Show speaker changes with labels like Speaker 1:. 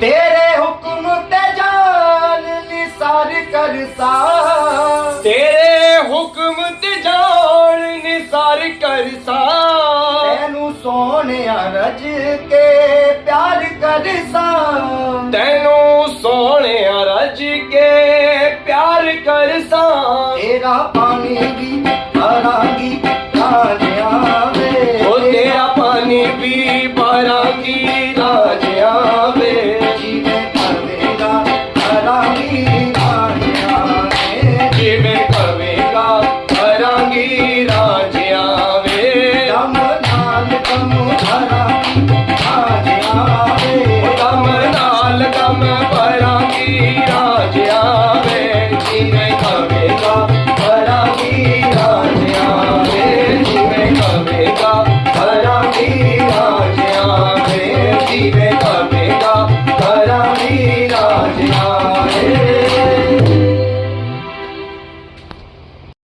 Speaker 1: तेरे हुक्म ते जान निसार करसा,
Speaker 2: तेरे हुक्म ते जान निसार करसा,
Speaker 1: तैनू सोनिया रज के प्यार करसा,
Speaker 2: तैनू सोने रज के प्यार करसा।
Speaker 1: तेरा पानी भी भरांगी कांजिया